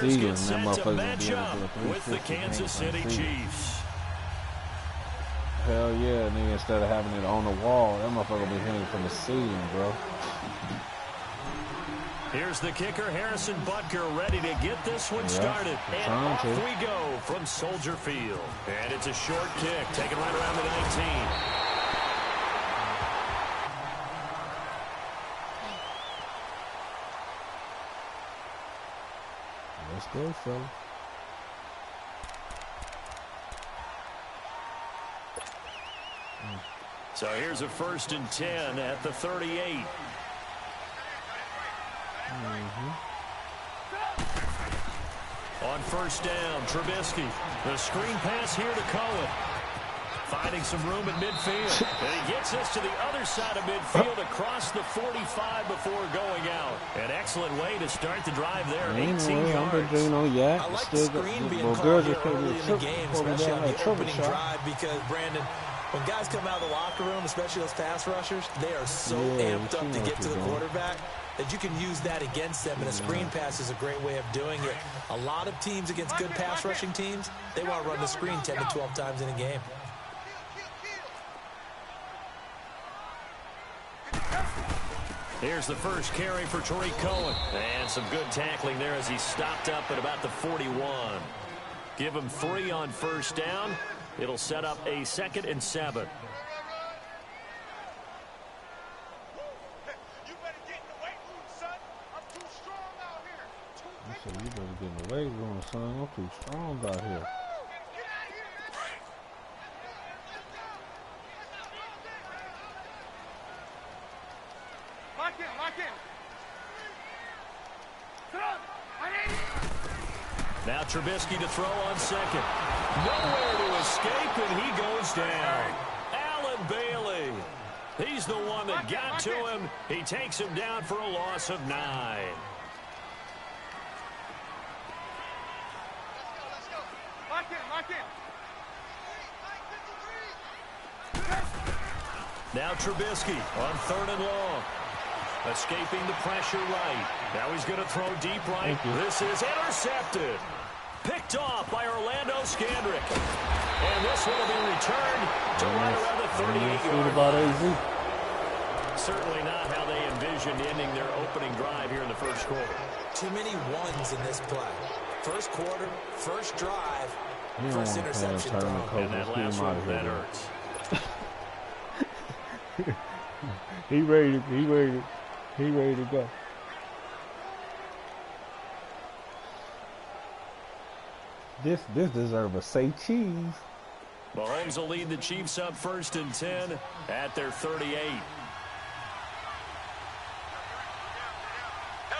Bears get set to match up with the Kansas City Chiefs. Hell yeah, nigga, instead of having it on the wall, that motherfucker will be hitting from the ceiling, bro. Here's the kicker, Harrison Butker, ready to get this one started. And off we go from Soldier Field. And it's a short kick, taken right around the 19. Let's go, fella. So here's a 1st and 10 at the 38. On 1st down, Trubisky. The screen pass here to Cohen. Finding some room at midfield. And he gets us to the other side of midfield across the 45 before going out. An excellent way to start the drive there. 18 yards. I like the screen being called here early in the game, especially on the opening drive, because, Brandon, when guys come out of the locker room, especially those pass rushers, they are so amped up to get to the quarterback that you can use that against them, and a screen pass is a great way of doing it. A lot of teams against good pass rushing teams, they want to run the screen 10 to 12 times in a game. Here's the first carry for Tariq Cohen. And some good tackling there as he stopped up at about the 41. Give him 3 on 1st down. It'll set up a 2nd and 7. I said, you better get in the weight room, son. I'm too strong out here. Now Trubisky to throw on 2nd. Nowhere to escape, and he goes down. Allen Bailey. He's the one that got to him. He takes him down for a loss of 9. Now Trubisky on 3rd and long. Escaping the pressure right. Now he's going to throw deep right. This is intercepted. Picked off by Orlando Scandrick. And this one will be returned to right around the 38-yard line. Certainly not how they envisioned ending their opening drive here in the 1st quarter. Too many ones in this play. 1st quarter, 1st drive, 1st interception thrown. And that last one, that hurts. He ready to go. This deserves a say cheese. Mahomes will lead the Chiefs up 1st and 10 at their 38. Here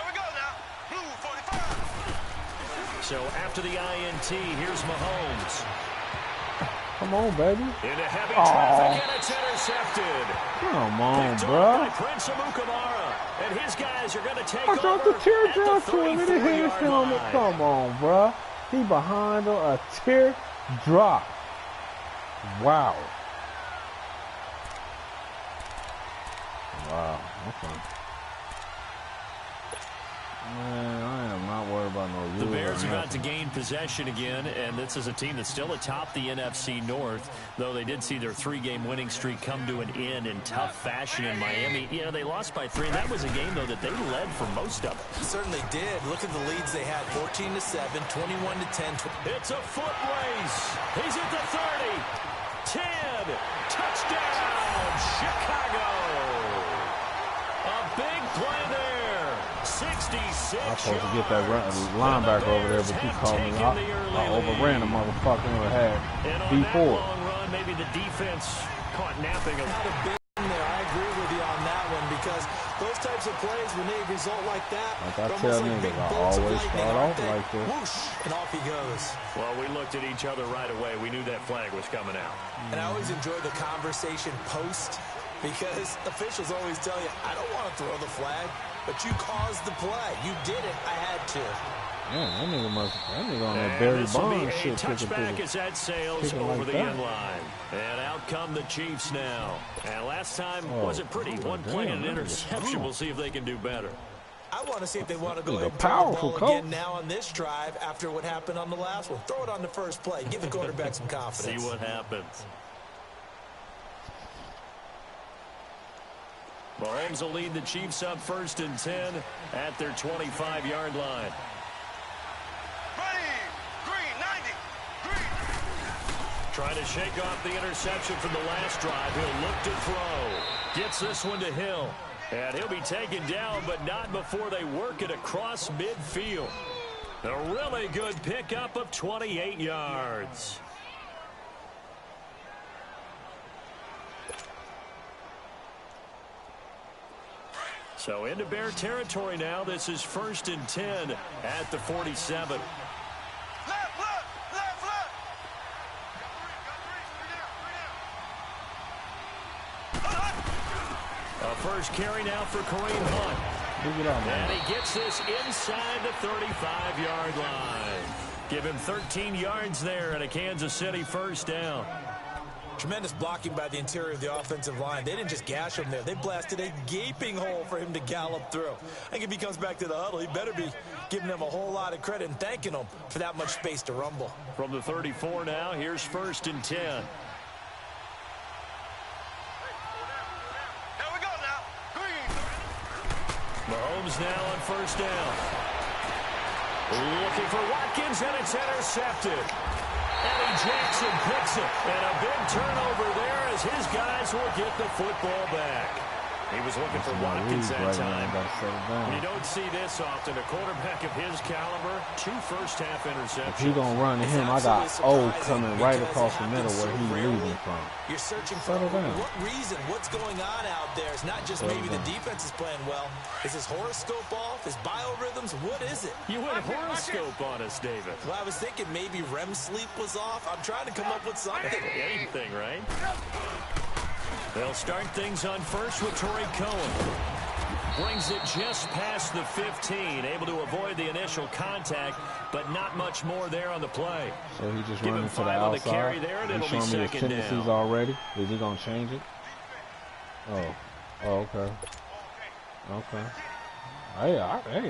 we go now. Blue 45. So after the INT, here's Mahomes. Come on, baby. Into heavy traffic, and it's intercepted. Come on, Picked bro. off by Prince Amukamara, and his guys are going to take over the teardrop at the to him. It hit his helmet. line. Come on, bro. He behind a teardrop. Wow. Wow. Okay. Man, I am not worried about no The Bears are about to gain possession again, and this is a team that's still atop the NFC North, though they did see their 3-game winning streak come to an end in tough fashion in Miami. You know, they lost by 3, and that was a game, though, that they led for most of it. Certainly did. Look at the leads they had, 14-7, 21-10. It's a foot race. He's at the 30. 10. Touchdown, Chicago. A big play there. 66. I'm supposed to get that linebacker over there, but you called me out. I overran the motherfucker and had B4. Long run, maybe the defense caught napping a Not a big there. I agree with you on that one, because those types of plays, when they result like that, like I tell niggas, I always start off like this. Whoosh, and off he goes. Well, we looked at each other right away. We knew that flag was coming out. And I always enjoy the conversation post, because officials always tell you, I don't want to throw the flag, but you caused the play. You did it. I had to. Man, that nigga on that Barry Bonds shit. Touchback as that sails over the end line. And out come the Chiefs now. And last time wasn't pretty. One play and an interception. We'll see if they can do better. I want to see if they want to go ahead and powerful throw the ball coach again now on this drive after what happened on the last one. Throw it on the first play. Give the quarterback some confidence. See what happens. Mahomes will lead the Chiefs up 1st and 10 at their 25-yard line. Ready, green, 90, green. Trying to shake off the interception from the last drive. He'll look to throw. Gets this one to Hill. And he'll be taken down, but not before they work it across midfield. A really good pickup of 28 yards. So into Bear territory now. This is 1st and 10 at the 47. Left, left, left, left. A first carry now for Kareem Hunt. And he gets this inside the 35-yard line. Give him 13 yards there and a Kansas City first down. Tremendous blocking by the interior of the offensive line. They didn't just gash him there. They blasted a gaping hole for him to gallop through. I think if he comes back to the huddle, he better be giving them a whole lot of credit and thanking them for that much space to rumble. From the 34 now, here's 1st and 10. Here we go now. Green. Mahomes now on 1st down. Looking for Watkins, and it's intercepted. Eddie Jackson picks it, and a big turnover there as his guys will get the football back. He was looking for Watkins that time. You don't see this often. A quarterback of his caliber, 2 first-half interceptions. If he's going to run to him, I got O coming right across the middle where he's leading from. You're searching for what reason, what's going on out there. It's not just maybe the defense is playing well. Is his horoscope off? His biorhythms? What is it? You went horoscope on us, David. Well, I was thinking maybe REM sleep was off. I'm trying to come up with something. Anything, right? They'll start things on first with Torrey Cohen. Brings it just past the 15. Able to avoid the initial contact, but not much more there on the play. So he just running to the outside. He's showing me his tendencies already. Is he going to change it? Oh, okay. Okay. Hey,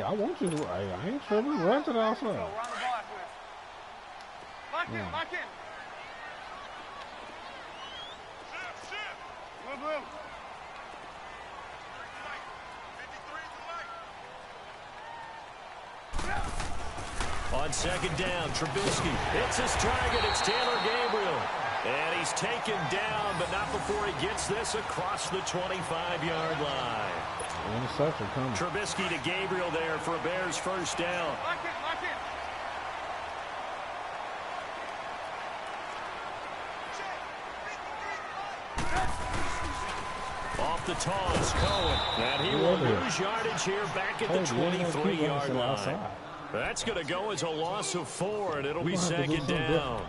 I want you to. I ain't tripping. Run to the outside. Lock in, lock in. Move. On 2nd down, Trubisky hits his target. It's Taylor Gabriel. And he's taken down, but not before he gets this across the 25-yard line. Interception coming. Trubisky to Gabriel there for a Bears first down. Lock in. Off the toss, Cohen. And he will lose yardage here back at the 23-yard line. That's going to go as a loss of 4, and it'll be 2nd down.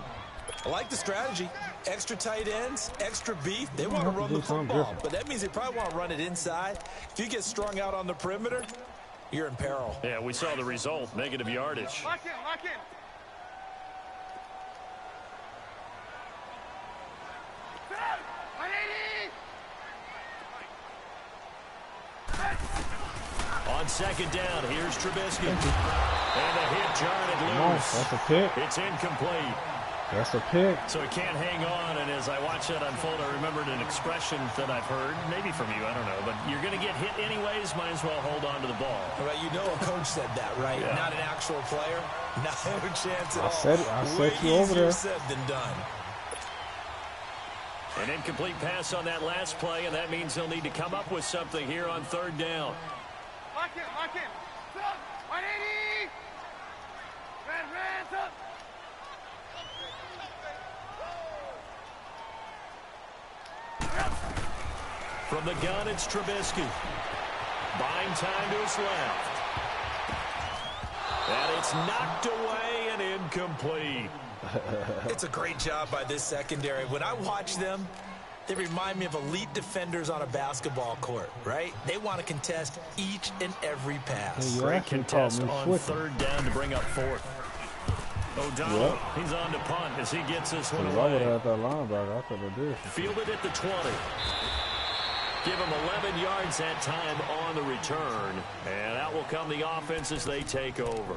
I like the strategy. Extra tight ends, extra beef. They want to run the football, but that means they probably want to run it inside. If you get strung out on the perimeter, you're in peril. Yeah, we saw the result, negative yardage. Lock in. On 2nd down, here's Trubisky. And a hit jarred loose. That's a pick. It's incomplete. That's a pick. So he can't hang on, and as I watch that unfold, I remembered an expression that I've heard, maybe from you, I don't know, but you're going to get hit anyways, might as well hold on to the ball. Well, you know a coach said that, right? Yeah. Not an actual player. No chance at all. I set you over there. Said than done. An incomplete pass on that last play, and that means they'll need to come up with something here on 3rd down. Lock in. 180. Red, up. From the gun, it's Trubisky. Buying time to his left. And it's knocked away and incomplete. It's a great job by this secondary. When I watch them, they remind me of elite defenders on a basketball court, right? They want to contest each and every pass. Great contest on 3rd down to bring up 4th. O'Donnell, he's on to punt as he gets this one away. I would have had that linebacker. I could have did. Fielded at the 20. Give him 11 yards that time on the return. And out will come the offense as they take over.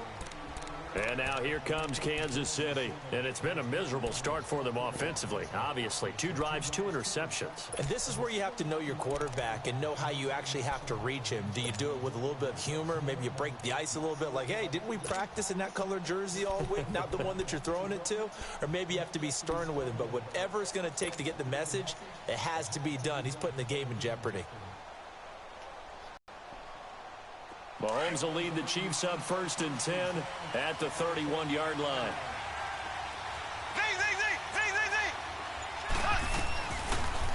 And now here comes Kansas City. And it's been a miserable start for them offensively. Obviously, 2 drives, 2 interceptions. And this is where you have to know your quarterback and know how you actually have to reach him. Do you do it with a little bit of humor? Maybe you break the ice a little bit like, hey, didn't we practice in that color jersey all week? Not the one that you're throwing it to? Or maybe you have to be stern with him. But whatever it's going to take to get the message, it has to be done. He's putting the game in jeopardy. Mahomes will lead the Chiefs up 1st and 10 at the 31-yard line.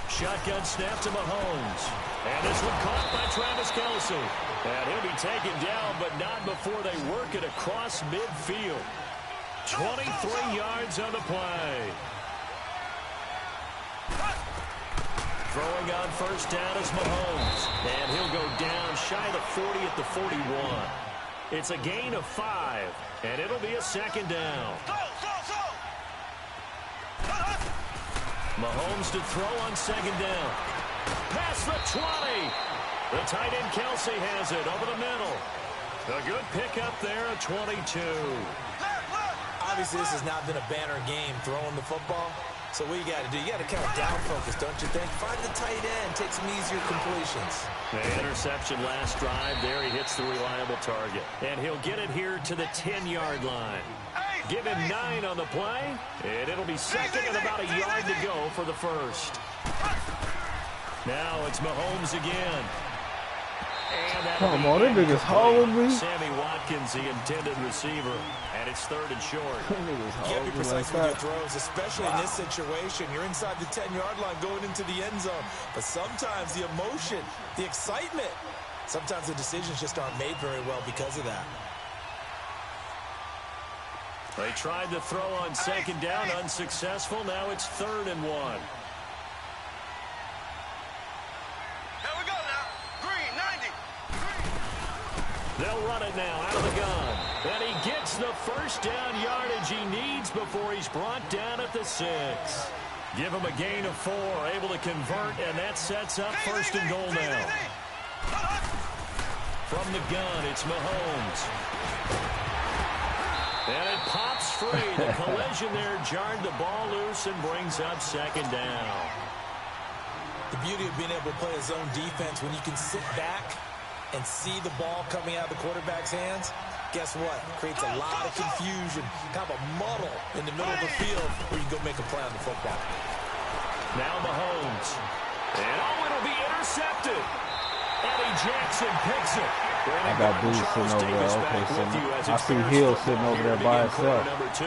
Shotgun snap to Mahomes. And this one caught by Travis Kelce. And he'll be taken down, but not before they work it across midfield. 23 yards on the play. Throwing on 1st down is Mahomes. And he'll go down shy of the 40 at the 41. It's a gain of 5. And it'll be a 2nd down. Mahomes to throw on 2nd down. Past the 20. The tight end Kelce has it over the middle. A good pickup there at 22. Obviously, this has not been a banner game throwing the football. So what you got to do, you got to kind of down focus, don't you think? Find the tight end, take some easier completions. The interception last drive. There he hits the reliable target. And he'll get it here to the 10-yard line. Give him 9 on the play. And it'll be 2nd and about a yard to go for the 1st. Now it's Mahomes again. Come on, them niggas holding me. Sammy Watkins, the intended receiver. And it's 3rd and short. You got to be precise with your throws, especially in this situation. You're inside the 10-yard line going into the end zone. But sometimes the emotion, the excitement, sometimes the decisions just aren't made very well because of that. They tried to throw on 2nd down, unsuccessful. Now it's 3rd and 1. They'll run it now out of the gun. And he gets the 1st down yardage he needs before he's brought down at the 6. Give him a gain of 4, able to convert, and that sets up 1st and goal now. From the gun, it's Mahomes. And it pops free. The collision there jarred the ball loose and brings up 2nd down. The beauty of being able to play a zone defense when you can sit back and see the ball coming out of the quarterback's hands, guess what? Creates a lot of confusion, kind of a muddle in the middle of the field where you can go make a play on the football. Now Mahomes. And it'll be intercepted. Eddie Jackson picks it. I got dudes sitting over there. Okay, I see Hill sitting over there by himself. Number 2,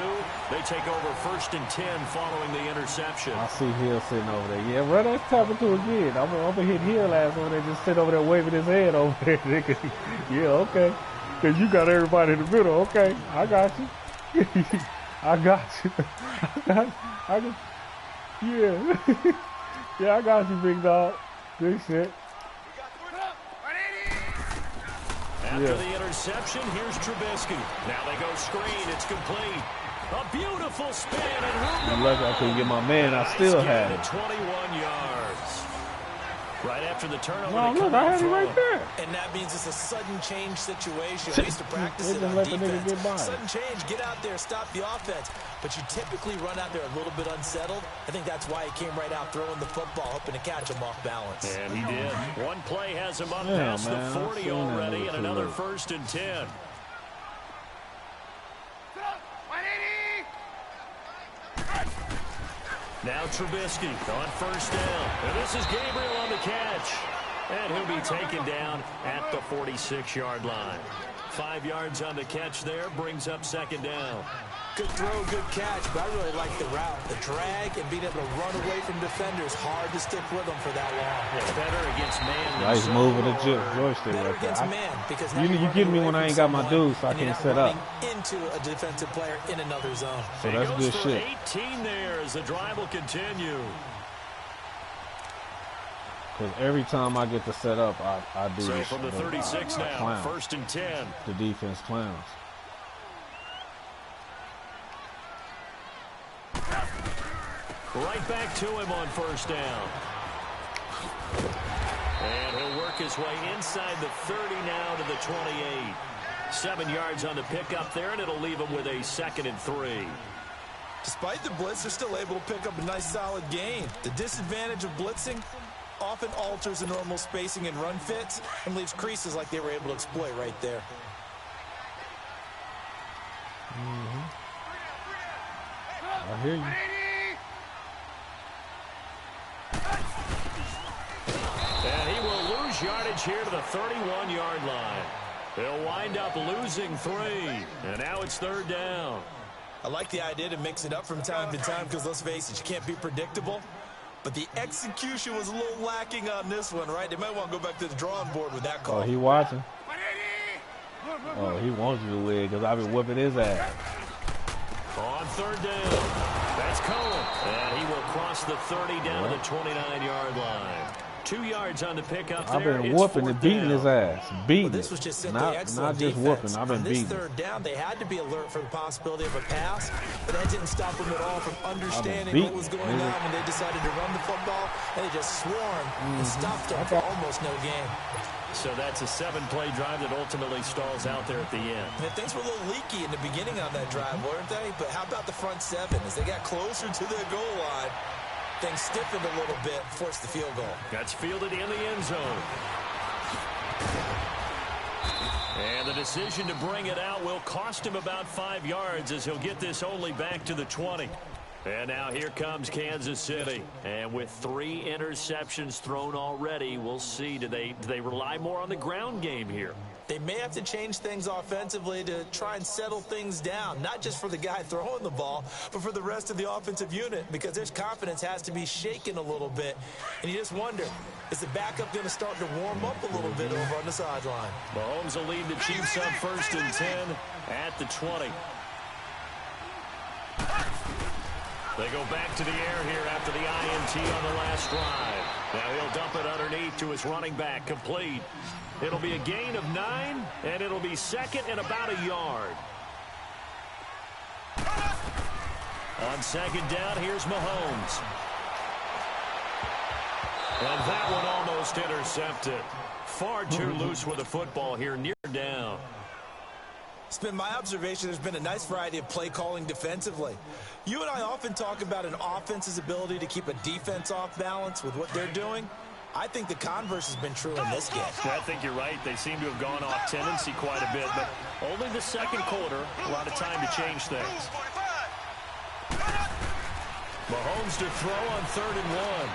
they take over 1st and 10 following the interception. I see Hill sitting over there. Yeah, run that tackle to again. I'm gonna hit Hill ass over there, just sit over there waving his head over there. Yeah, okay. Cause you got everybody in the middle. Okay, I got you. I got you. I got. Yeah. Yeah, I got you, big dog. Good shit. After the interception, here's Trubisky. Now they go screen. It's complete. A beautiful spin. And I'm lucky I couldn't get my man. I still had it. 21 yards. Right after the turnover. No, look, I had it right there. And that means it's a sudden change situation. We used to practice it on defense. Sudden change, get out there, stop the offense. But you typically run out there a little bit unsettled. I think that's why he came right out throwing the football, hoping to catch him off balance. And he did. One play has him up past the 40 already, and another 1st and 10. Now Trubisky on 1st down. And this is Gabriel on the catch. And he'll be taken down at the 46-yard line. 5 yards on the catch there, brings up 2nd down. Good throw, good catch, but I really like the route. The drag and being able to run away from defenders, hard to stick with them for that long. It's better against man. Nice move of the joystick right there. Man, because you get me when I ain't got my dudes, so I can't set up. Into a defensive player in another zone. So that's good shit. 18 there as the drive will continue. Because every time I get to set up, I do so this. From the 36 now, clowns. 1st and 10. The defense clowns. Right back to him on 1st down. And he'll work his way inside the 30 now to the 28. 7 yards on the pickup there, and it'll leave him with a 2nd and 3. Despite the blitz, they're still able to pick up a nice solid gain. The disadvantage of blitzing often alters the normal spacing and run fits and leaves creases like they were able to exploit right there. I hear you. And he will lose yardage here to the 31-yard line. They'll wind up losing 3. And now it's 3rd down. I like the idea to mix it up from time to time because, let's face it, you can't be predictable. But the execution was a little lacking on this one, right? They might want to go back to the drawing board with that call. Oh, he watching? Oh, he wants you to win because I've been whipping his ass. On 3rd down, that's Cohen. And he will cross the 30 down to the 29-yard line. 2 yards on the pickup there. I've been whooping and beating his ass. Beating. Well, this was just simply not excellent just defense. whooping. I've been beating. On this 3rd down, they had to be alert for the possibility of a pass, but that didn't stop them at all from understanding what was going on when they decided to run the football, and they just swarmed and stopped them for almost no gain. So that's a 7-play drive that ultimately stalls out there at the end. And things were a little leaky in the beginning on that drive, weren't they? But how about the front 7? As they got closer to their goal line, things stiffened a little bit, forced the field goal. That's fielded in the end zone. And the decision to bring it out will cost him about 5 yards as he'll get this only back to the 20. And now here comes Kansas City. And with 3 interceptions thrown already, we'll see. Do they rely more on the ground game here? They may have to change things offensively to try and settle things down, not just for the guy throwing the ball, but for the rest of the offensive unit, because their confidence has to be shaken a little bit. And you just wonder, is the backup going to start to warm up a little bit over on the sideline? Mahomes will lead the Chiefs on 1st and 10 at the 20. They go back to the air here after the INT on the last drive. Now he'll dump it underneath to his running back, complete. It'll be a gain of 9, and it'll be 2nd and about a yard. On 2nd down, here's Mahomes. And that one almost intercepted. Far too loose with the football here, near down. It's been my observation there's been a nice variety of play calling defensively. You and I often talk about an offense's ability to keep a defense off balance with what they're doing. I think the converse has been true in this game. I think you're right. They seem to have gone off tendency quite a bit, but only the 2nd quarter, a lot of time to change things. Mahomes to throw on 3rd and 1.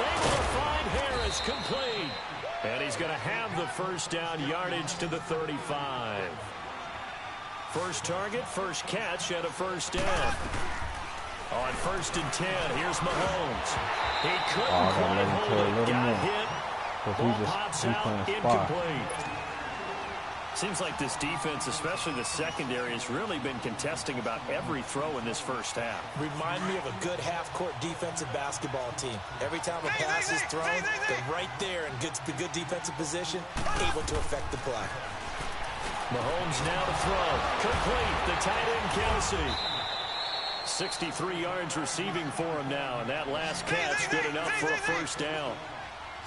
Able to find Harris, complete. And he's going to have the 1st down, yardage to the 35. First target, first catch, and a 1st down. On 1st and 10, here's Mahomes. He couldn't quite hold it, got hit. Ball pops out, incomplete. Seems like this defense, especially the secondary, has really been contesting about every throw in this first half. Remind me of a good half-court defensive basketball team. Every time a pass is thrown, they're right there in good defensive position, able to affect the play. Mahomes now to throw. Complete. The tight end, Kelsey. 63 yards receiving for him now, and that last catch good enough for a 1st down.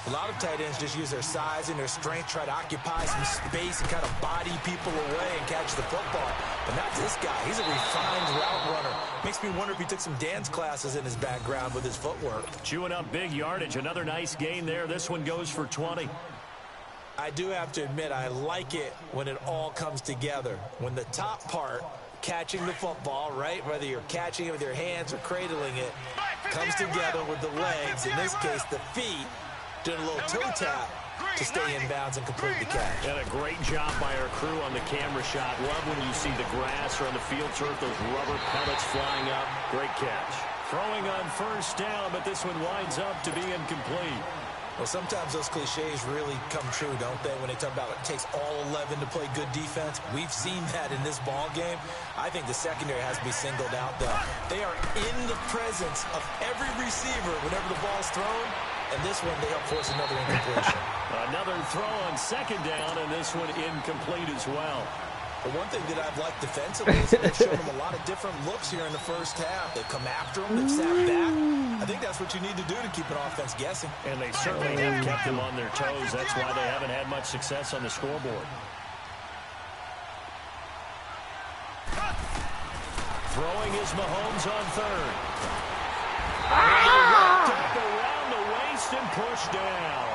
A lot of tight ends just use their size and their strength, try to occupy some space and kind of body people away and catch the football. But not this guy. He's a refined route runner. Makes me wonder if he took some dance classes in his background with his footwork. Chewing up big yardage. Another nice gain there. This one goes for 20. I do have to admit, I like it when it all comes together. When the top part, catching the football, right, whether you're catching it with your hands or cradling it, comes together with the legs, in this case the feet, doing a little toe tap to stay in bounds and complete the catch. And a great job by our crew on the camera shot. Love when you see the grass or on the field turf, those rubber pellets flying up. Great catch. Throwing on 1st down, but this one winds up to be incomplete. Well, sometimes those cliches really come true, don't they, when they talk about it takes all 11 to play good defense. We've seen that in this ball game. I think the secondary has to be singled out, though. They are in the presence of every receiver whenever the ball's thrown, and this one they help force another incompletion. Another throw on 2nd down, and this one incomplete as well. But one thing that I've liked defensively is they've shown them a lot of different looks here in the first half. They've come after them, they've sat back. I think that's what you need to do to keep an offense guessing. And they certainly have kept them on their toes. That's why they haven't had much success on the scoreboard. Throwing is Mahomes on third. Wrapped up around the waist and pushed down.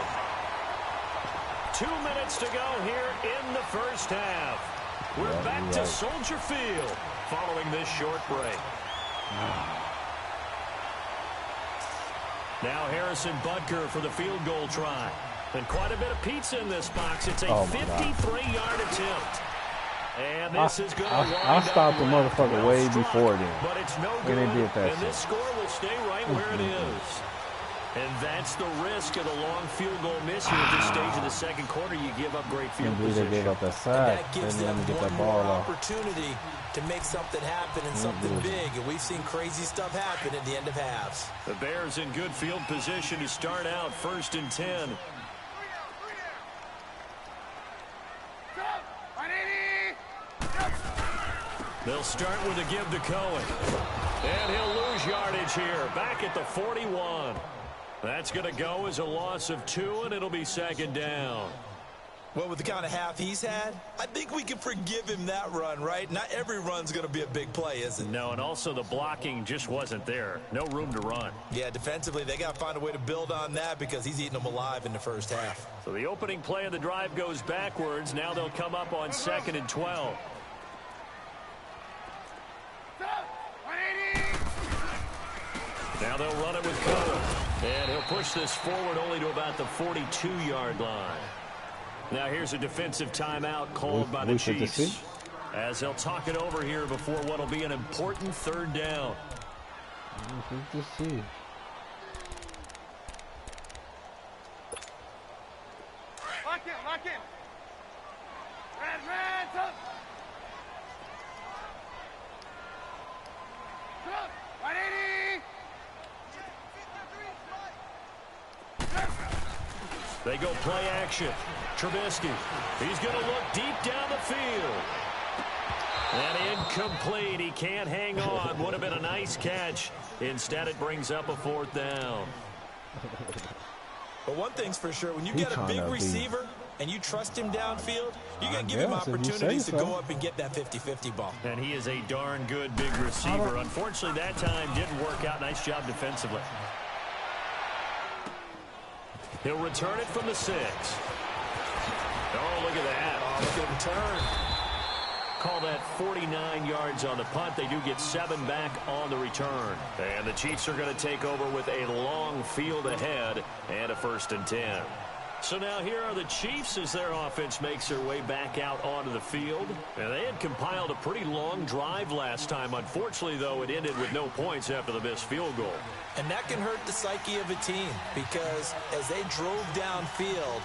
2 minutes to go here in the first half. We're back to Soldier Field following this short break. Now Harrison Butker for the field goal try. And quite a bit of pizza in this box. It's a 53-yard attempt. And this is going to I stopped the motherfucker way before then. But it's no good. And they did that and this score will stay right where it is. And that's the risk of the long field goal miss here at this stage of the second quarter. You give up great field position. They gave up that sack. That gives them one more opportunity to make something happen and something big. And we've seen crazy stuff happen at the end of halves. The Bears in good field position to start out 1st and 10. They'll start with a give to Cohen. And he'll lose yardage here. Back at the 41. That's going to go as a loss of 2, and it'll be 2nd down. Well, with the kind of half he's had, I think we can forgive him that run, right? Not every run's going to be a big play, is it? No, and also the blocking just wasn't there. No room to run. Yeah, defensively, they got to find a way to build on that because he's eating them alive in the first half. So the opening play of the drive goes backwards. Now they'll come up on 2nd and 12. Now they'll run it with Cohen. And he'll push this forward only to about the 42-yard line. Now here's a defensive timeout called by the Chiefs. As they'll talk it over here before what will be an important 3rd down. Lock in, lock in. Red, up. Up, 180. They go play action. Trubisky. He's going to look deep down the field. And incomplete. He can't hang on. Would have been a nice catch. Instead, it brings up a 4th down. But one thing's for sure, when you get a big receiver and you trust him downfield, you got to give him opportunities to go up and get that 50-50 ball. And he is a darn good big receiver. Unfortunately, that time didn't work out. Nice job defensively. He'll return it from the 6. Oh, look at that. Oh, look at him turn. Call that 49 yards on the punt. They do get 7 back on the return. And the Chiefs are going to take over with a long field ahead and a 1st and 10. So now here are the Chiefs as their offense makes their way back out onto the field. And they had compiled a pretty long drive last time. Unfortunately, though, it ended with no points after the missed field goal. And that can hurt the psyche of a team because as they drove downfield,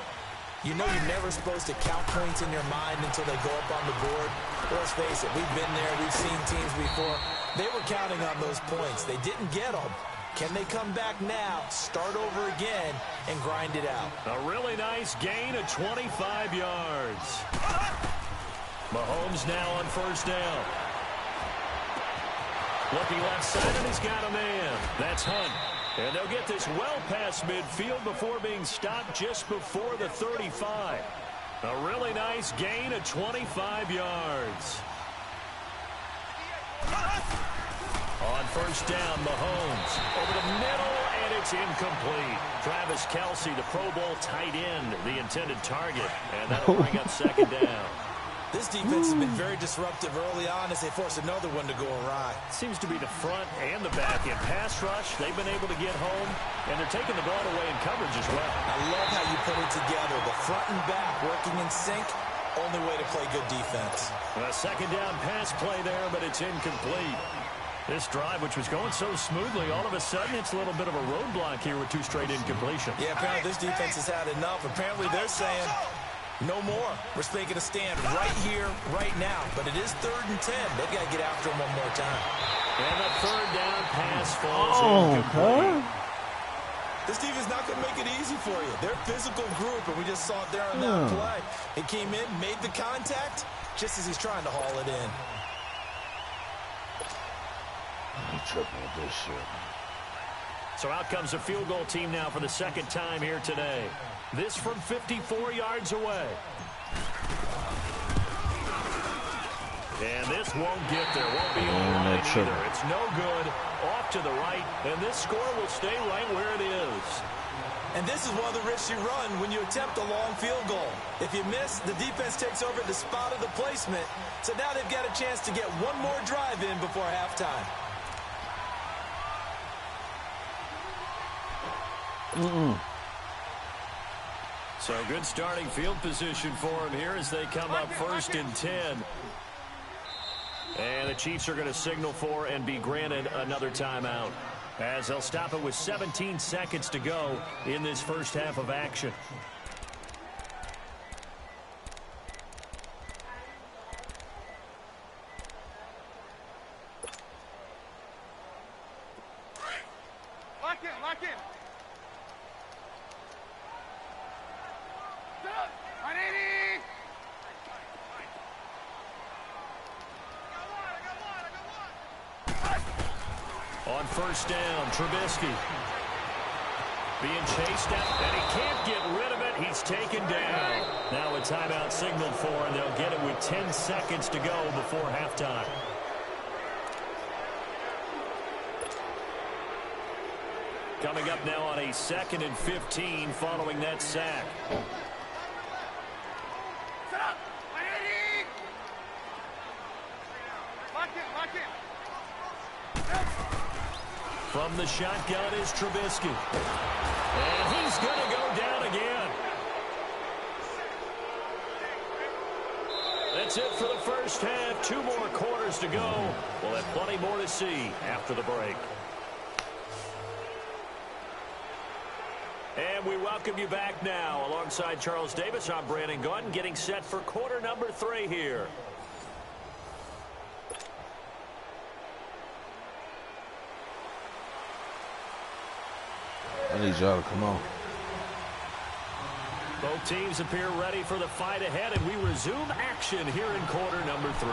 you know you're never supposed to count points in your mind until they go up on the board. Let's face it, we've been there, we've seen teams before. They were counting on those points. They didn't get them. Can they come back now, start over again, and grind it out? A really nice gain of 25 yards. Mahomes now on 1st down. Looking left side, and he's got a man. That's Hunt. And they'll get this well past midfield before being stopped just before the 35. A really nice gain of 25 yards. On 1st down, Mahomes over the middle, and it's incomplete. Travis Kelce, the Pro Bowl tight end, the intended target, and that'll bring up 2nd down. This defense has been very disruptive early on as they force another one to go awry. Seems to be the front and the back. In pass rush, they've been able to get home, and they're taking the ball away in coverage as well. I love how you put it together. The front and back working in sync. Only way to play good defense. A 2nd down pass play there, but it's incomplete. This drive, which was going so smoothly, all of a sudden it's a little bit of a roadblock here with 2 straight incompletions. Yeah, apparently this defense has had enough. Apparently they're saying, no more. We're making a stand right here, right now. But it is 3rd and 10. They've got to get after him one more time. And the 3rd down pass falls incomplete. This defense is not going to make it easy for you. They're a physical group, and we just saw it there on that play. It came in, made the contact, just as he's trying to haul it in. I'm tripping with this shit. So out comes the field goal team now for the second time here today. This from 54 yards away. And this won't get there. Won't be on the line either. It's no good. Off to the right. And this score will stay right where it is. And this is one of the risks you run when you attempt a long field goal. If you miss, the defense takes over the spot of the placement. So now they've got a chance to get one more drive in before halftime. So good starting field position for him here as they come up 1st and 10. And the Chiefs are going to signal for and be granted another timeout, as they'll stop it with 17 seconds to go in this first half of action. Lock in, lock in. Stop. 180. On 1st down, Trubisky being chased out, and he can't get rid of it. He's taken down. Now a timeout signaled for, and they'll get it with 10 seconds to go before halftime. Coming up now on a 2nd and 15 following that sack. Set up. 180. Lock in, lock in. From the shotgun is Trubisky. And he's going to go down again. That's it for the first half. 2 more quarters to go. We'll have plenty more to see after the break. And we welcome you back now. Alongside Charles Davis, I'm Brandon Gunn, getting set for quarter number 3 here. I need y'all to come on. Both teams appear ready for the fight ahead, and we resume action here in quarter number 3.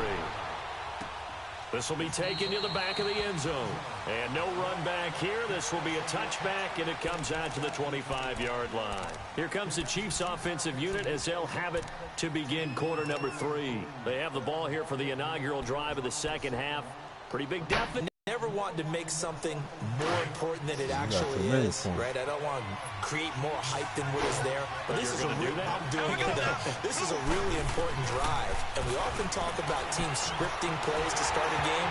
This will be taken to the back of the end zone. And no run back here. This will be a touchback, and it comes out to the 25-yard line. Here comes the Chiefs offensive unit as they'll have it to begin quarter number 3. They have the ball here for the inaugural drive of the second half. Pretty big deficit. Never want to make something more important than it actually is, right? I don't want to create more hype than what is there. But this is I'm doing it though. This is a really important drive, and we often talk about teams scripting plays to start a game.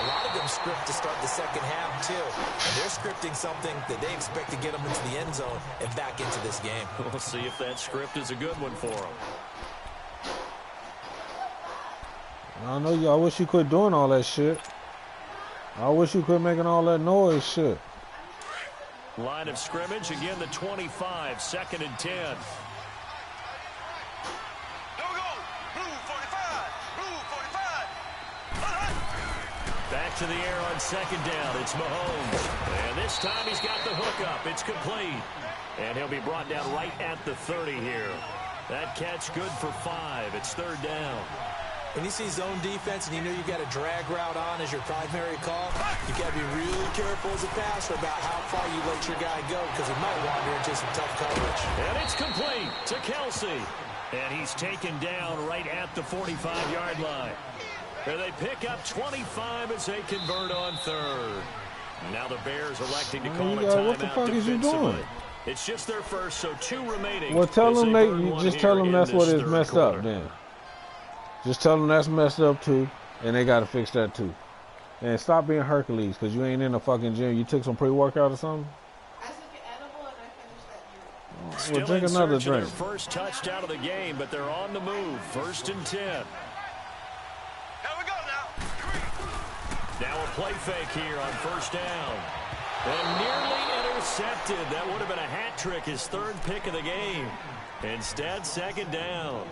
A lot of them script to start the second half too, and they're scripting something that they expect to get them into the end zone and back into this game. We'll see if that script is a good one for them. I know you. I wish you quit doing all that shit. I wish you quit making all that noise shit. Line of scrimmage, again the 25, 2nd and 10. No go. Blue 45. Blue 45. Back to the air on 2nd down. It's Mahomes. And this time he's got the hook up. It's complete. And he'll be brought down right at the 30 here. That catch good for 5. It's 3rd down. When you see zone defense and you know you got a drag route on as your primary call, you got to be really careful as a passer about how far you let your guy go because he might wander into some tough coverage. And it's complete to Kelsey. And he's taken down right at the 45-yard line. And they pick up 25 as they convert on 3rd. Now the Bears electing to call a timeout. What the fuck is you doing? It's just their first, so 2 remaining. Well, tell them just tell them that's what is messed up then. Just tell them that's messed up too, and they got to fix that too. And stop being Hercules, because you ain't in a fucking gym. You took some pre-workout or something? I took an edible and I finished that Still drink. Well, drink another drink. Their first touchdown of the game, but they're on the move. 1st and 10. Here we go now. Now a play fake here on 1st down. And nearly intercepted. That would have been a hat trick, his 3rd pick of the game. Instead, 2nd down.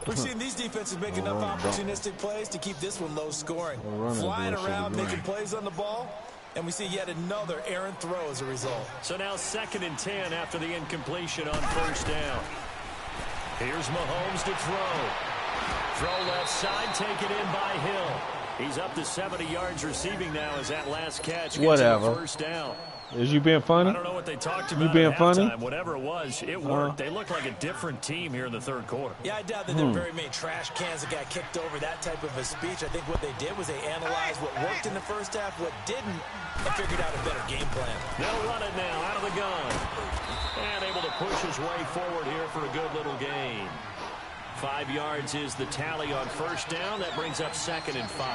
We've seen these defenses make enough opportunistic plays to keep this one low scoring. Flying around, making plays on the ball, and we see yet another errant throw as a result. So now 2nd and 10 after the incompletion on 1st down. Here's Mahomes to throw. Throw left side, taken in by Hill. He's up to 70 yards receiving now as that last catch gets him a first down. Is you being funny? I don't know what they talked about. You being funny? Whatever it was, it worked. They looked like a different team here in the third quarter. Yeah, I doubt that there were very many trash cans that got kicked over, that type of a speech. I think what they did was they analyzed what worked in the first half, what didn't, and figured out a better game plan. They'll run it now out of the gun. And able to push his way forward here for a good little gain. 5 yards is the tally on first down. That brings up 2nd and 5.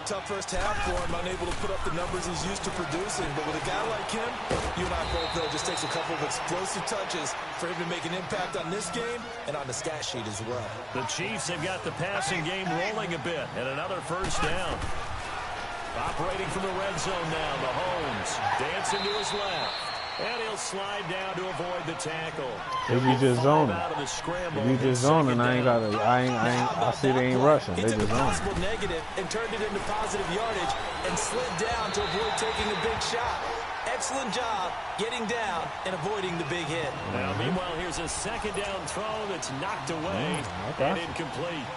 Tough first half for him, unable to put up the numbers he's used to producing. But with a guy like him, you and I both know it just takes a couple of explosive touches for him to make an impact on this game and on the stat sheet as well. The Chiefs have got the passing game rolling a bit, and another first down. Operating from the red zone now, Mahomes dancing to his left. And he'll slide down to avoid the tackle. If you just zoning, if you just zoning, I see they ain't rushing. They just zoning. Negative and turned it into positive yardage and slid down to avoid taking a big shot. Excellent job getting down and avoiding the big hit. Now, meanwhile, here's a second down throw that's knocked away and incomplete.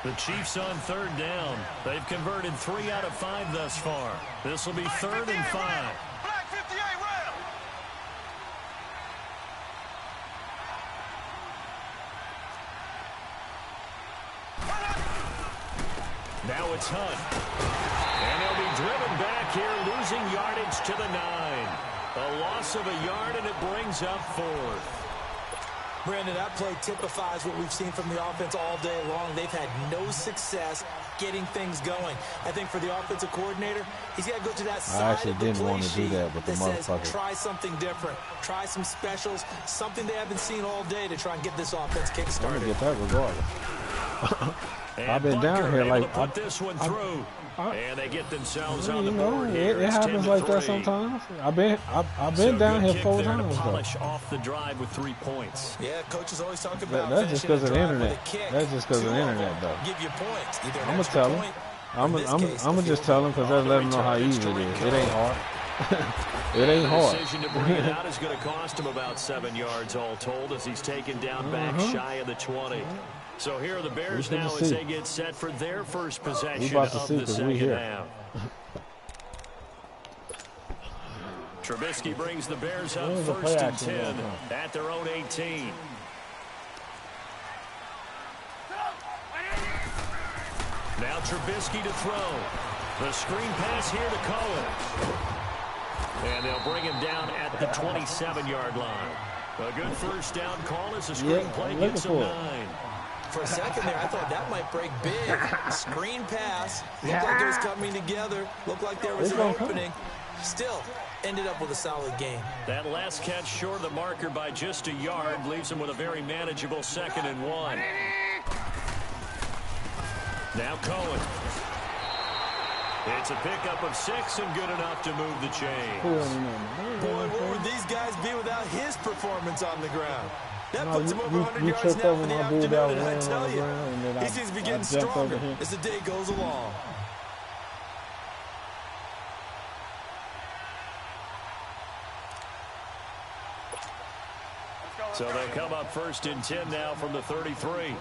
The Chiefs on third down. They've converted 3 out of 5 thus far. This will be 3rd and 5. Black 58 round. Now it's Hunt. And they'll be driven back here, losing yardage to the 9. A loss of a yard, and it brings up 4th. Brandon, that play typifies what we've seen from the offense all day long. They've had no success getting things going. I think for the offensive coordinator, he's got to go to that side of the play sheet that says, try something different, try some specials, something they haven't seen all day to try and get this offense kick-started. I'm going to get that regardless. I've been down here like put this one through, and they get themselves on the board. It happens like that sometimes. I've been down here 4 times. Polish off the drive with 3 points. Yeah, coaches always talk about that's just because of the internet. That's just because of the internet, though. Give you points. I'm gonna tell them. I'm gonna just tell them because that'll let them know how easy it is. It ain't hard. It ain't hard. The decision to bring it out is going to cost him about 7 yards all told as he's taken down back shy of the 20. So here are the Bears now as they get set for their first possession of the second half. Trubisky brings the Bears up 1st and 10 at their own 18. Now Trubisky to throw. The screen pass here to Cohen. And they'll bring him down at the 27-yard line. A good first down call as the screen play gets him 9. For a second there, I thought that might break big. Screen pass. Looked like it was coming together. Looked like there was an opening. Still ended up with a solid game. That last catch short of the marker by just a yard leaves him with a very manageable 2nd and 1. Now Cohen. It's a pickup of 6 and good enough to move the chains. Boy, what would these guys be without his performance on the ground? That puts him over 100 yards now for the afternoon, and I tell you, he seems to be getting stronger as the day goes along. So they'll come up 1st and 10 now from the 33.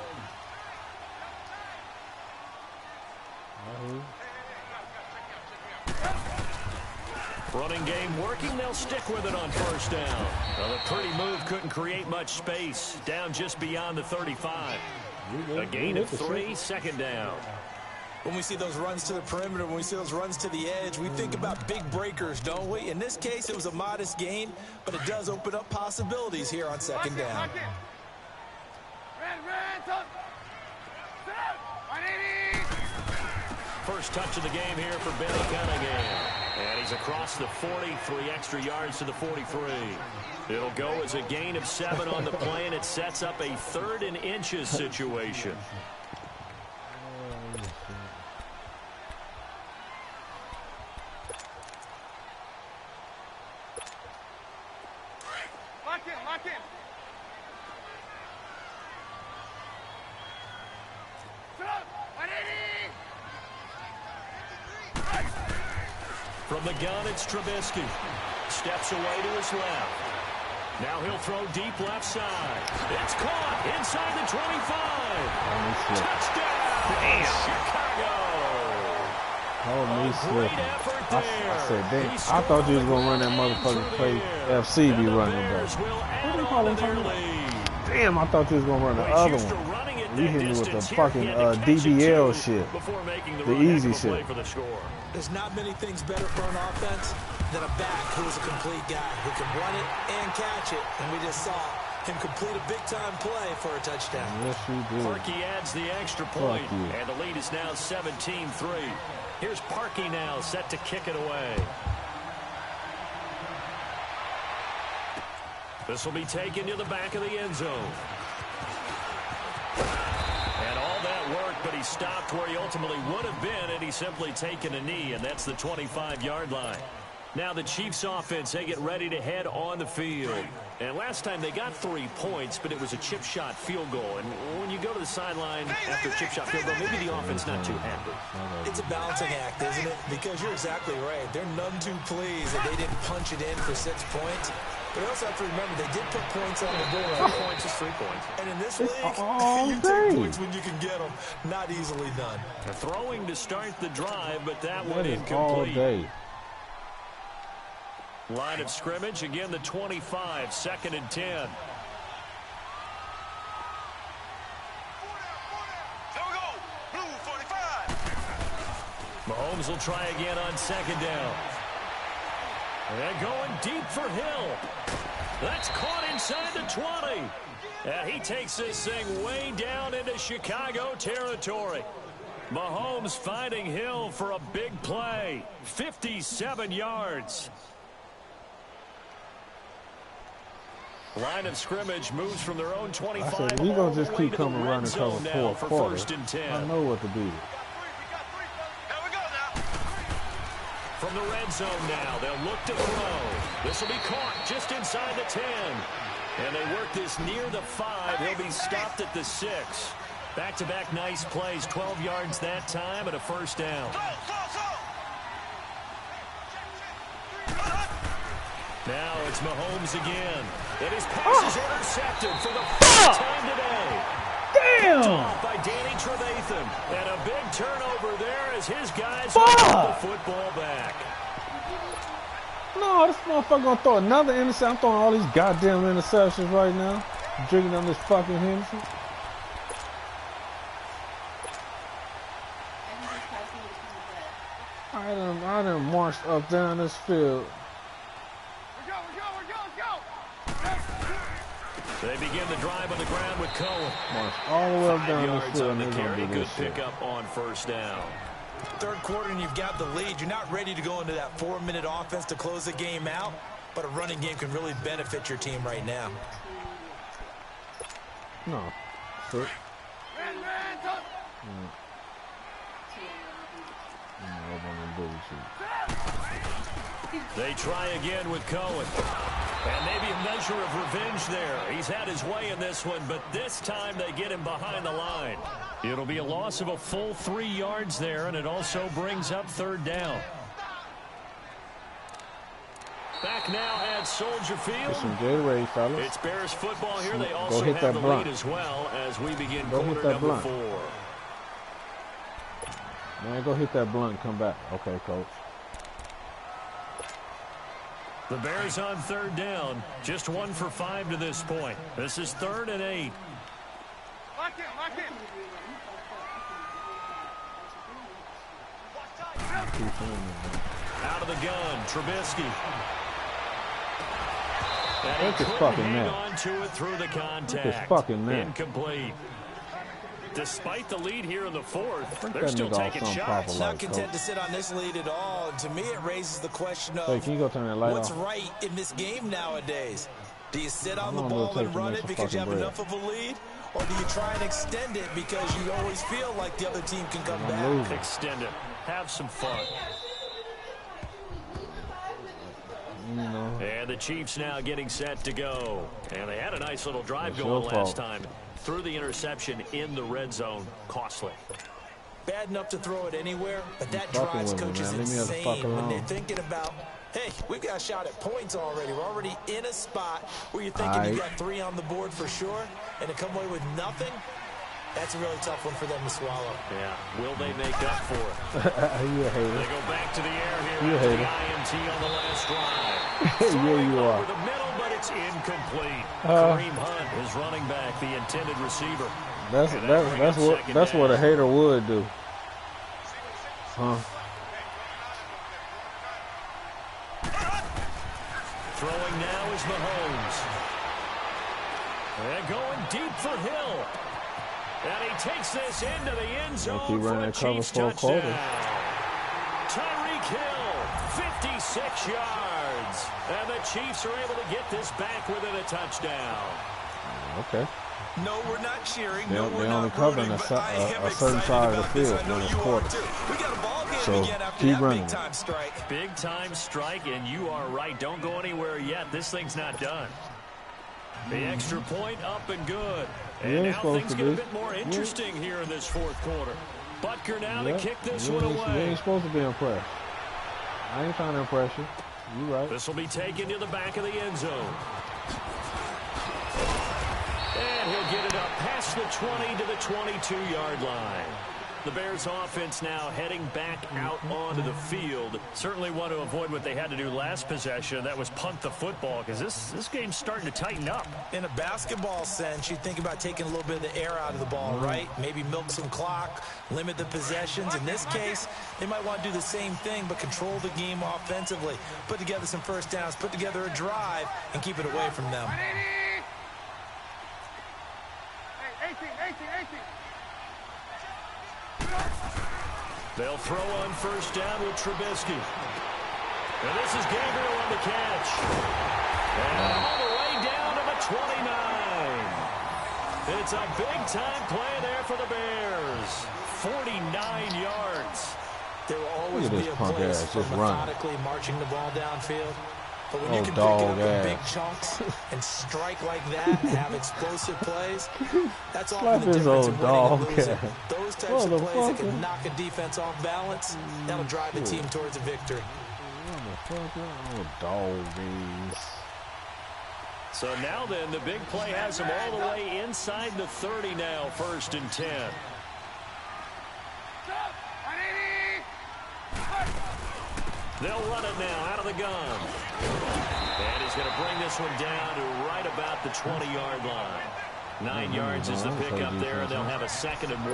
Running game working. They'll stick with it on first down. Well, a pretty move couldn't create much space. Down just beyond the 35. A gain of 3, 2nd down. When we see those runs to the perimeter, when we see those runs to the edge, we think about big breakers, don't we? In this case, it was a modest gain, but it does open up possibilities here on 2nd down. First touch of the game here for Benny Cunningham. And he's across the 40, 3 extra yards to the 43. It'll go as a gain of 7 on the play, and it sets up a 3rd and inches situation. Lock in. From the gun, it's Trubisky. Steps away to his left. Now he'll throw deep left side. It's caught inside the 25. Touchdown, Chicago. Great effort there. I said, damn, I thought you was going to run that motherfucking play FC be running though. What do you call him? Damn, I thought you was going to run the other one. You hit me with the fucking DBL shit. The easy shit. There's not many things better for an offense than a back who's a complete guy who can run it and catch it. And we just saw him complete a big-time play for a touchdown. Yes, he did. Parkey adds the extra point, and the lead is now 17-3. Here's Parkey now set to kick it away. This will be taken to the back of the end zone. And all that work, but he stopped where he ultimately would have been, and he's simply taken a knee, and that's the 25-yard line. Now the Chiefs offense, they get ready to head on the field. And last time they got 3 points, but it was a chip shot field goal. And when you go to the sideline after a chip shot field goal, maybe the offense not too happy. It's a balancing act, isn't it? Because you're exactly right. They're none too pleased that they didn't punch it in for 6 points. But you also have to remember, they did put points on the board. 3 points is 3 points. And in this league, you take points when you can get them. Not easily done. Throwing to start the drive, but that one is incomplete. all day. Line of scrimmage, again the 25, 2nd and 10. There we go. Blue 45. Mahomes will try again on 2nd down. And going deep for Hill. That's caught inside the 20. And he takes this thing way down into Chicago territory. Mahomes finding Hill for a big play. 57 yards. Line of scrimmage moves from their own 25. I said, we're going to just keep coming running cover fourth quarter. I know what to do. From the red zone now, they'll look to throw. This will be caught just inside the 10. And they work this near the 5. He'll be stopped at the 6. Back-to-back nice plays, 12 yards that time and a first down. Now it's Mahomes again. And his pass is intercepted for the first time today. Damn! Off by Danny Trevathan. And a big turnover there as his guys hold the football back. No, this motherfucker gonna throw another interception. I'm throwing all these goddamn interceptions right now. Drinking on this fucking Henderson. I done marched up down this field. They begin the drive on the ground with Cohen. March all the way up down this field. On the carry, good pickup on first down. Third quarter and you've got the lead. You're not ready to go into that 4-minute offense to close the game out, but a running game can really benefit your team right now. No. Sit. They try again with Cohen. And maybe a measure of revenge there. He's had his way in this one, but this time they get him behind the line. It'll be a loss of a full 3 yards there, and it also brings up third down. Back now at Soldier Field. Some Gatorade, fellas. It's Bears football here. They also have the lead as well as we begin quarter number 4. Man, go hit that blunt and come back. Okay, coach. The Bears on third down. Just 1 for 5 to this point. This is 3rd and 8. Lock in. Out of the gun, Trubisky. Look at fucking man. On to it through the contact. Look at fucking man. Incomplete. Despite the lead here in the 4th, they're still taking shots. Not content to sit on this lead at all. And to me, it raises the question of can you go turn that light what's off? right in this game nowadays. Do you sit on the ball and run it because you have enough of a lead? Or do you try and extend it because you always feel like the other team can come back? Extend it. Have some fun. And the Chiefs now getting set to go. And they had a nice little drive going last time. Threw the interception in the red zone. Costly. Bad enough to throw it anywhere, but that drives coaches insane when they're thinking about Hey, we've got a shot at points already. We're already in a spot where you're thinking you've got 3 on the board for sure, and to come away with nothing, that's a really tough one for them to swallow. Yeah, will they make up for it? You a hater. They go back to the air here You a after hater. the INT on the last drive. Yeah, you are. Over the middle, but it's incomplete. Kareem Hunt is running back, the intended receiver. That's what a hater would do. Huh? Throwing now is Mahomes. And going deep for Hill. And he takes this into the end zone keep for running a cover Chiefs for a quarter. touchdown. Tyreek Hill, 56 yards. And the Chiefs are able to get this back within a touchdown. Okay. No, we're not cheering. They're only covering a certain side of the field when it's quarter. We got a ball game So again after keep that running. big-time strike. Big time strike, and you are right. Don't go anywhere yet. This thing's not done. The extra point up and good. And now things get a bit more interesting here in this fourth quarter. Butker now to kick this one You away. ain't supposed to be impressed. I ain't trying to impress you. You right. This will be taken to the back of the end zone. And he'll get it up past the 20 to the 22-yard line. The Bears offense now heading back out onto the field. Certainly want to avoid what they had to do last possession. That was punt the football, because this game's starting to tighten up. In a basketball sense, you think about taking a little bit of the air out of the ball, right? Maybe milk some clock, limit the possessions. In this case, they might want to do the same thing, but control the game offensively. Put together some first downs, put together a drive, and keep it away from them. They'll throw on first down with Trubisky. And this is Gabriel on the catch. And all the way down to the 29. It's a big-time play there for the Bears. 49 yards. There will always be a place for methodically marching the ball downfield. But when you can pick it up in big chunks and strike like that and have explosive plays, that's often the difference in winning and losing. Those types of plays that can knock a defense off balance, that'll drive the team towards a victory. So now then, the big play has them all the way inside the 30 now, 1st and 10. They'll run it now out of the gun. And he's going to bring this one down to right about the 20-yard line. 9 yards is the pickup there, and they'll have a 2nd and 1.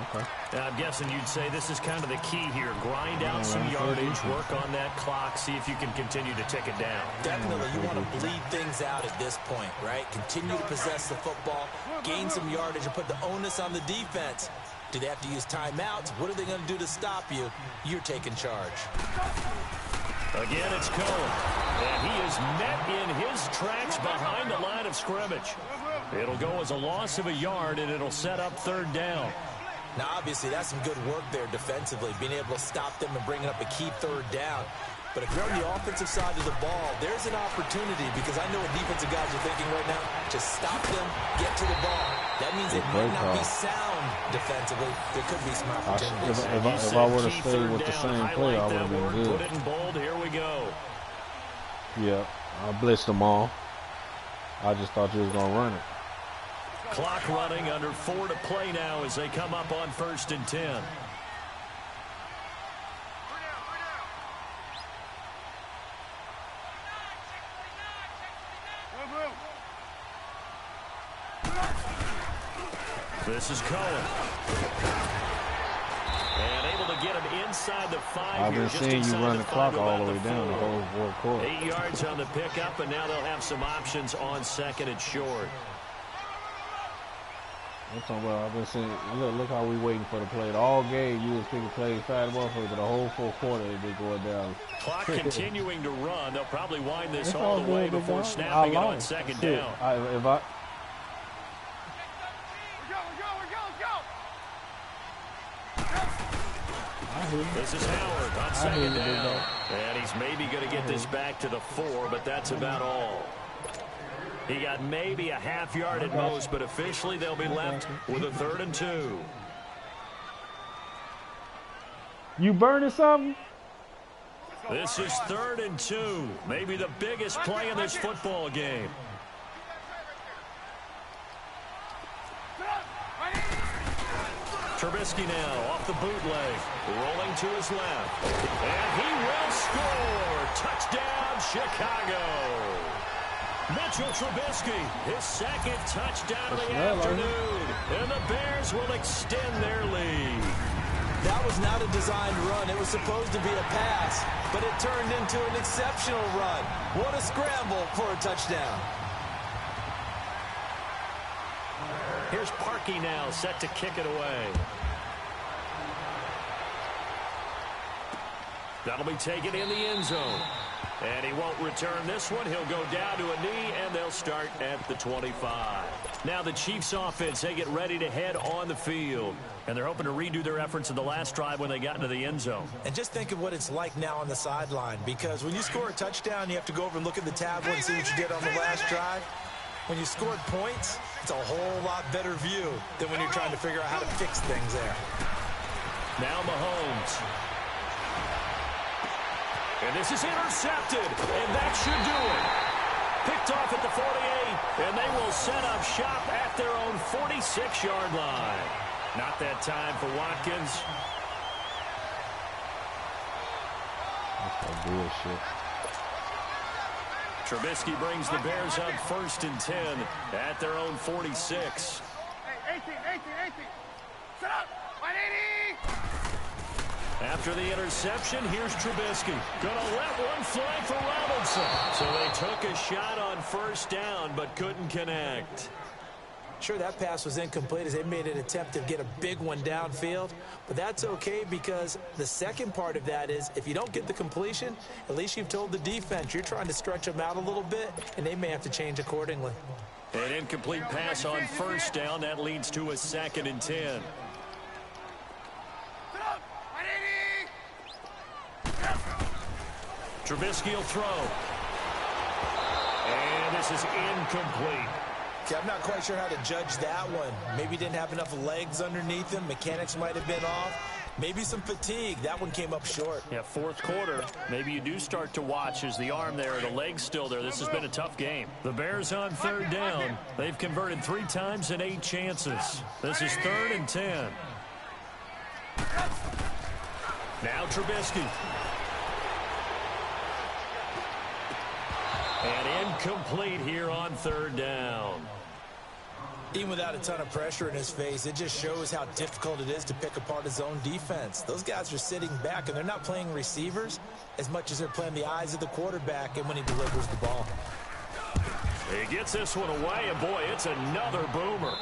Okay. Now, I'm guessing you'd say this is kind of the key here. Grind out some yardage, work on that clock, see if you can continue to tick it down. Definitely. You want to bleed things out at this point, right? Continue to possess the football, gain some yardage, and put the onus on the defense. Do they have to use timeouts? What are they going to do to stop you? You're taking charge. Again, it's Cohen. And he is met in his tracks behind the line of scrimmage. It'll go as a loss of a yard, and it'll set up 3rd down. Now, obviously, that's some good work there defensively, being able to stop them and bringing up a key 3rd down. But if you're on the offensive side of the ball, there's an opportunity, because I know what defensive guys are thinking right now. Just stop them, get to the ball. That means it might not be sound defensively. There could be some opportunities. If I would have stayed with the same play, I would have been good. Put it in bold. Here we go. Yeah, I blitzed them all. I just thought you was going to run it. Clock running, under 4 to play now as they come up on 1st and 10. This is Cohen. And able to get him inside the 5 I've here. been seeing you run the clock all the way down the whole 4th quarter. 8 yards on the pickup, and now they'll have some options on 2nd and short. I'm talking about, I've been seeing, look how we waiting for the play. All game, you was picking plays fast motherfucker, but the whole 4th quarter, they been going down. Clock continuing to run. They'll probably wind this all the way before snapping it on 2nd down. This is Howard on 2nd down. And he's maybe going to get this back to the 4, but that's about all. He got maybe a half yard at most, but officially they'll be left with a 3rd and 2. You burning something? This is 3rd and 2. Maybe the biggest play in this football game. Trubisky now off the bootleg, rolling to his left. And he will score. Touchdown, Chicago. Mitchell Trubisky, his 2nd touchdown of the afternoon. And the Bears will extend their lead. That was not a designed run. It was supposed to be a pass, but it turned into an exceptional run. What a scramble for a touchdown. Here's Parkey now, set to kick it away. That'll be taken in the end zone. And he won't return this one. He'll go down to a knee, and they'll start at the 25. Now the Chiefs offense, they get ready to head on the field. And they're hoping to redo their efforts in the last drive when they got into the end zone. And just think of what it's like now on the sideline, because when you score a touchdown, you have to go over and look at the tablet and see what you did on the last drive. When you scored points, it's a whole lot better view than when you're trying to figure out how to fix things there. Now Mahomes. And this is intercepted, and that should do it. Picked off at the 48, and they will set up shop at their own 46-yard line. Not that time for Watkins. That's that bullshit. Trubisky brings the Bears up 1st and 10 at their own 46. Hey, 18. Set up. 180. After the interception, here's Trubisky. Gonna let one fly for Robinson. So they took a shot on 1st down, but couldn't connect. Sure, that pass was incomplete as they made an attempt to get a big one downfield, but that's okay because the second part of that is if you don't get the completion, at least you've told the defense you're trying to stretch them out a little bit, and they may have to change accordingly. An incomplete pass on 1st down. That leads to a 2nd and 10. Trubisky will throw. And this is incomplete. Okay, I'm not quite sure how to judge that one. Maybe he didn't have enough legs underneath him. Mechanics might have been off. Maybe some fatigue. That one came up short. Yeah, 4th quarter. Maybe you do start to watch as the arm there, the leg's still there. This has been a tough game. The Bears on 3rd down. They've converted 3 times in 8 chances. This is 3rd and 10. Now Trubisky. And incomplete here on 3rd down. Even without a ton of pressure in his face, it just shows how difficult it is to pick apart his own defense. Those guys are sitting back, and they're not playing receivers as much as they're playing the eyes of the quarterback and when he delivers the ball. He gets this one away, and boy, it's another boomer.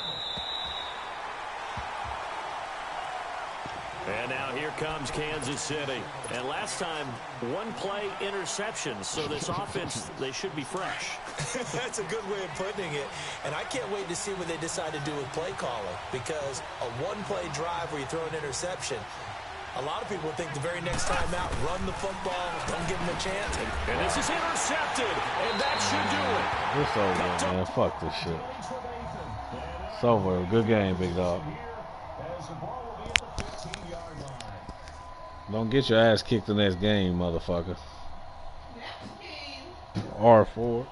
And now here comes Kansas City. And last time, 1 play interception. So this offense, they should be fresh. That's a good way of putting it. And I can't wait to see what they decide to do with play calling. Because a 1-play drive where you throw an interception, a lot of people think the very next time out, run the football, don't give them a chance. And this is intercepted. And that should do it. It's over, man. Fuck this shit. It's over. Good game, big dog. Don't get your ass kicked the next game, motherfucker. R4.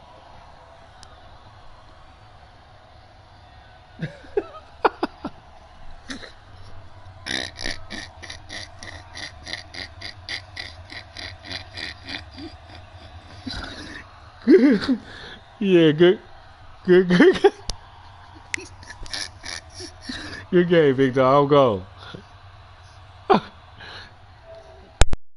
Yeah, good. Good game, big dog. I'll go.